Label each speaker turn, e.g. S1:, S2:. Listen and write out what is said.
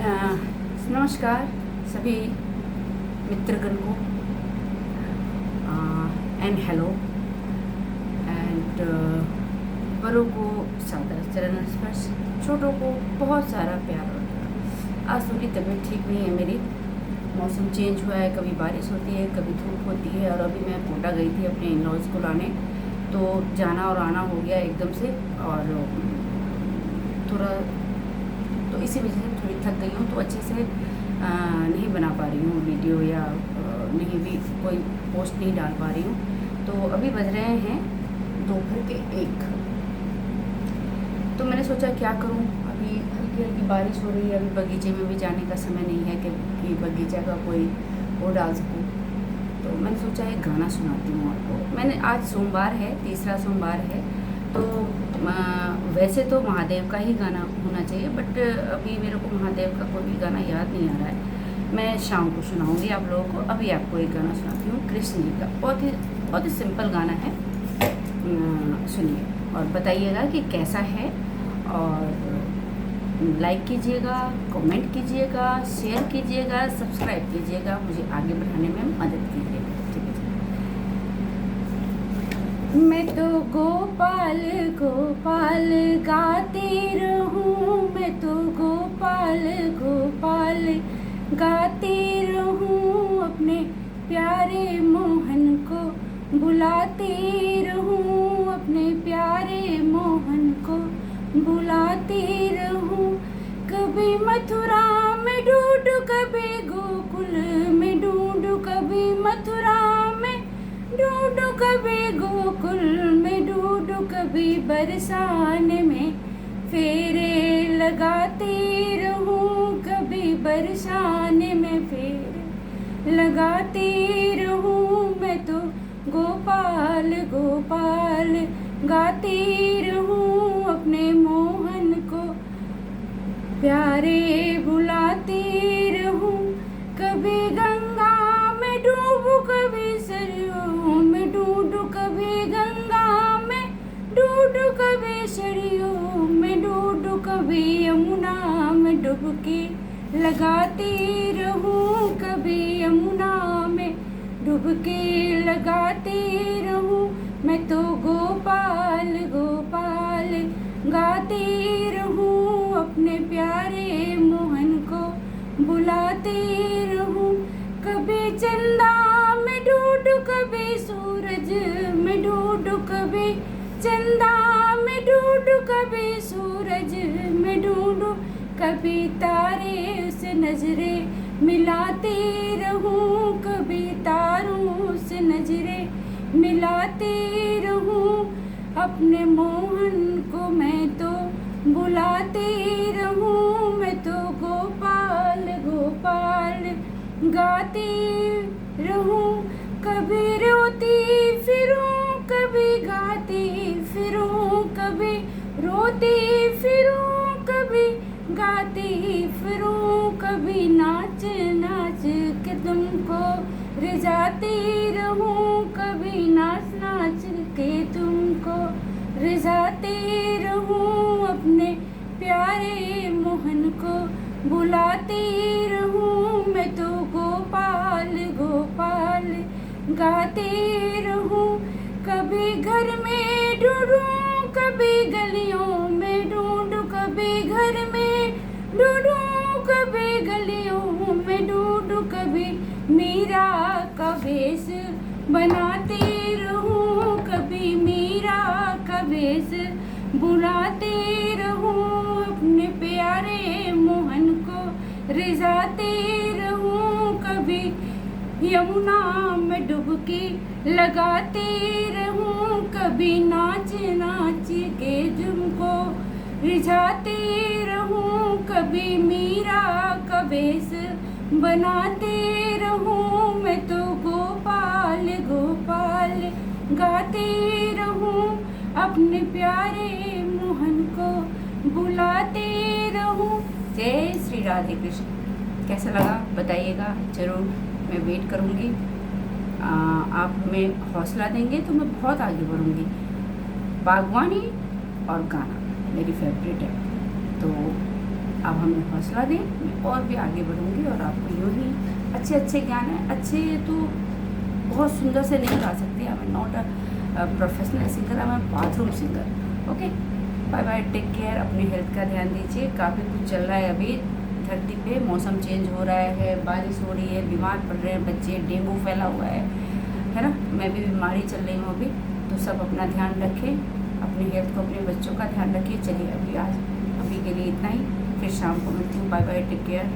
S1: नमस्कार सभी मित्रगण को एंड हेलो एंड बड़ों को सादर चरण स्पर्श, छोटों को बहुत सारा प्यार और दुआ। आज थोड़ी तबीयत ठीक नहीं है मेरी। मौसम चेंज हुआ है, कभी बारिश होती है, कभी धूप होती है। और अभी मैं कोटा गई थी अपने इन-लॉज़ को लाने, तो जाना और आना हो गया एकदम से। और थोड़ा तो इसी वजह से थोड़ी थक गई हूँ, तो अच्छे से नहीं बना पा रही हूँ वीडियो या नहीं भी कोई पोस्ट नहीं डाल पा रही हूँ। तो अभी बज रहे हैं दोपहर के 1। तो मैंने सोचा क्या करूँ, अभी हल्की हल्की बारिश हो रही है, अभी बगीचे में भी जाने का समय नहीं है कि बगीचा का कोई वो डाल सकूँ। तो मैंने सोचा एक गाना सुनाती हूँ आपको। मैंने आज सोमवार है, तीसरा सोमवार है, तो वैसे तो महादेव का ही गाना होना चाहिए, बट अभी मेरे को महादेव का कोई भी गाना याद नहीं आ रहा है। मैं शाम को सुनाऊंगी आप लोगों को। अभी आपको एक गाना सुनाती हूँ कृष्ण जी का, बहुत ही सिंपल गाना है। सुनिए और बताइएगा कि कैसा है। और लाइक कीजिएगा, कमेंट कीजिएगा, शेयर कीजिएगा, सब्सक्राइब कीजिएगा, मुझे आगे बढ़ाने में मदद कीजिएगा। ठीक है। मैं तो गोपाल गोपाल गाती रहूं, मैं तो गोपाल गोपाल गाती रहूं, अपने प्यारे मोहन को बुलाती रहूं, अपने प्यारे मोहन को बुलाती रहूं। कभी मथुरा में ढूंढूं, कभी गोकुल में ढूंढूं, कभी मथुरा में ढूंढूं, कभी गोकुल में ढूंढूं, कभी बरसाने में फेरे लगाती रहूं, कभी बरसाने में फेरे लगाती रहूं। मैं तो गोपाल गोपाल गाती रहूं, अपने मोहन को प्यारे बुलाती रहूं। कभी गंगा में डूबूं, कभी सरयू में ढूंढूं, कभी गंगा में ढूंढूं, कभी सरयू में ढूंढूं, कभी यमुना में डुबकी लगाती रहूं, कभी यमुना में डुबकी लगाती रहूं। मैं तो गोपाल गोपाल गाती रहूं, अपने प्यारे मोहन को बुलाती रहूं। कभी चंदा में ढूंढूं, कभी सूरज में ढूंढूं, कभी चंदा में ढूंढूं, कभी सूरज में ढूंढूं, कभी तारे से नजरें मिलाती रहूं, कभी तारों से नजरें मिलाती रहूं। अपने मोहन को मैं तो बुलाती रहूं, मैं तो गोपाल गोपाल गाती रहूं। कभी रोती फिरूं, कभी गाती फिरूं, कभी रोती फिरूं, कभी गाती फिरूं, कभी नाच नाच के तुमको रिझाती रहूं, कभी नाच नाच के तुमको रिझाती रहूं। अपने प्यारे मोहन को बुलाती रहूं, मैं तो गोपाल गोपाल गाती रहूं। कभी घर में ढूंढूं, कभी गलियों में ढूंढूं, कभी घर में ढूंढूं, कभी गलियों में ढूंढूं, कभी मीरा का भेष बनाती रहूं, कभी मीरा का भेष बुलाती रहूं। अपने प्यारे मोहन को रिझाती रहूं, कभी यमुना में डुबकी लगाती रहूं, कभी नाच नाच के तुमको रिझाती रहूं, कभी मीरा का भेष बनाती रहूं। मैं तो गोपाल गोपाल गाती रहूं, अपने प्यारे मोहन को बुलाती रहूं। जय श्री राधे कृष्ण। कैसा लगा बताइएगा ज़रूर, मैं वेट करूँगी। आप हमें हौसला देंगे तो मैं बहुत आगे बढ़ूँगी। बागवानी और गाना मेरी फेवरेट है, तो आप हमें हौसला दें, मैं और भी आगे बढ़ूँगी और आपको यूँ ही अच्छे अच्छे ज्ञान है। अच्छे तो बहुत सुंदर से नहीं गा सकती, I am not a professional singer, I am bathroom singer. Okay, bye bye, take care, अपनी हेल्थ का ध्यान दीजिए। काफ़ी कुछ चल रहा है अभी धरती पे, मौसम चेंज हो रहा है, बारिश हो रही है, बीमार पड़ रहे हैं बच्चे, डेंगू फैला हुआ है ना। मैं भी बीमारी चल रही हूँ अभी, तो सब अपना ध्यान रखें, अपनी हेल्थ को, अपने बच्चों का ध्यान रखिए। चलिए अभी के लिए इतना ही, फिर शाम को मिलती हूँ। Bye bye, take care.